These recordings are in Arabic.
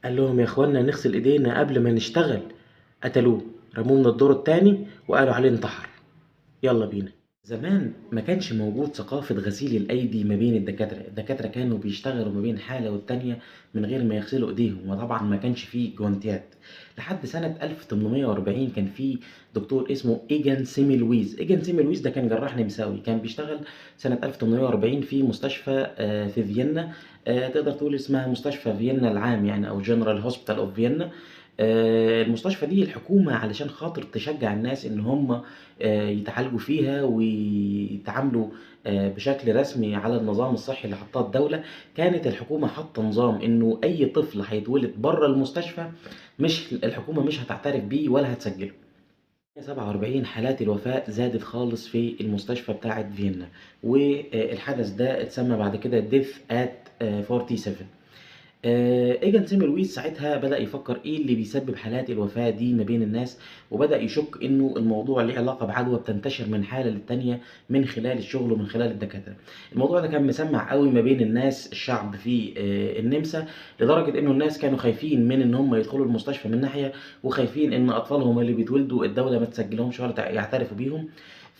قال لهم: يا اخوانا نغسل ايدينا قبل ما نشتغل. قتلوه، رموه من الدور التاني وقالوا عليه انتحر. يلا بينا. زمان ما كانش موجود ثقافة غسيل الأيدي ما بين الدكاترة كانوا بيشتغلوا ما بين حالة والتانية من غير ما يغسلوا إيديهم، وطبعا ما كانش فيه جوانتيات لحد سنة 1840. كان في دكتور اسمه إيجان سيمي لويس ده كان جراح نمساوي، كان بيشتغل سنة 1840 في مستشفى في فيينا. تقدر تقول اسمها مستشفى فيينا العام يعني، أو جنرال هوسبيتال أوف فيينا. المستشفى دي الحكومة علشان خاطر تشجع الناس إن هم يتعالجوا فيها ويتعاملوا بشكل رسمي على النظام الصحي اللي حطاه الدولة. كانت الحكومة حاطة نظام إنه أي طفل هيتولد بره المستشفى مش الحكومة مش هتعترف بيه ولا هتسجله. 47 حالات الوفاة زادت خالص في المستشفى بتاعة فيينا، والحدث ده اتسمى بعد كده Death at 47. ايجان سيمي لويس ساعتها بدأ يفكر ايه اللي بيسبب حالات الوفاة دي ما بين الناس، وبدأ يشك انه الموضوع ليه علاقة بعدوى بتنتشر من حالة للتانية من خلال الشغل ومن خلال الدكاترة. الموضوع ده كان مسمع قوي ما بين الناس الشعب في النمسا، لدرجة انه الناس كانوا خايفين من ان هم يدخلوا المستشفى من ناحية، وخايفين ان اطفالهم اللي بيتولدوا الدولة ما تسجلهمش ولا يعترفوا بيهم.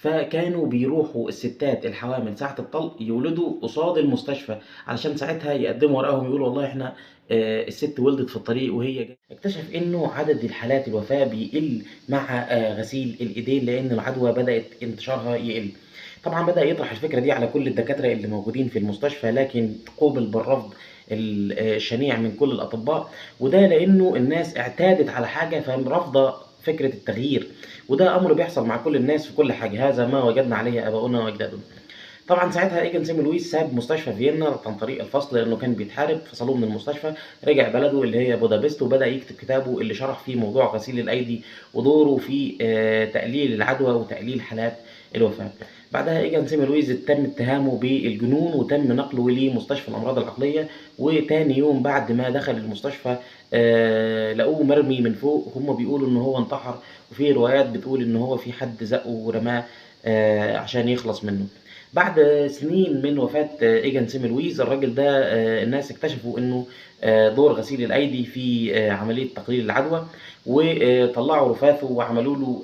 فكانوا بيروحوا الستات الحوامل ساعة الطلق يولدوا قصاد المستشفى، علشان ساعتها يقدموا ورقهم يقولوا والله احنا الست ولدت في الطريق وهي جايه. اكتشف انه عدد الحالات الوفاه بيقل مع غسيل الايدين، لان العدوى بدات انتشارها يقل. طبعا بدا يطرح الفكره دي على كل الدكاتره اللي موجودين في المستشفى، لكن قوبل بالرفض الشنيع من كل الاطباء. وده لانه الناس اعتادت على حاجه فرافضه فكره التغيير، وده امر بيحصل مع كل الناس في كل حاجه، هذا ما وجدنا عليه اباؤنا واجدادنا. طبعا ساعتها ايجن سيمي لويس ساب مستشفى فيينا عن طريق الفصل لانه كان بيتحارب، فصلوه من المستشفى. رجع بلده اللي هي بودابست وبدا يكتب كتابه اللي شرح فيه موضوع غسيل الايدي ودوره في تقليل العدوى وتقليل حالات الوفاه. بعدها ايجن سيمي لويس تم اتهامه بالجنون وتم نقله لمستشفى الامراض العقليه. وتاني يوم بعد ما دخل المستشفى لقوه مرمي من فوق، هم بيقولوا ان هو انتحر، وفي روايات بتقول ان هو في حد زقه ورماه عشان يخلص منه. بعد سنين من وفاة إيجان سيمي لويز الراجل ده الناس اكتشفوا إنه دور غسيل الأيدي في عملية تقليل العدوى، وطلعوا رفاته وعملوا له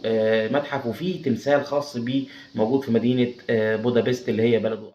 متحف وفيه تمثال خاص بيه موجود في مدينة بودابست اللي هي بلده.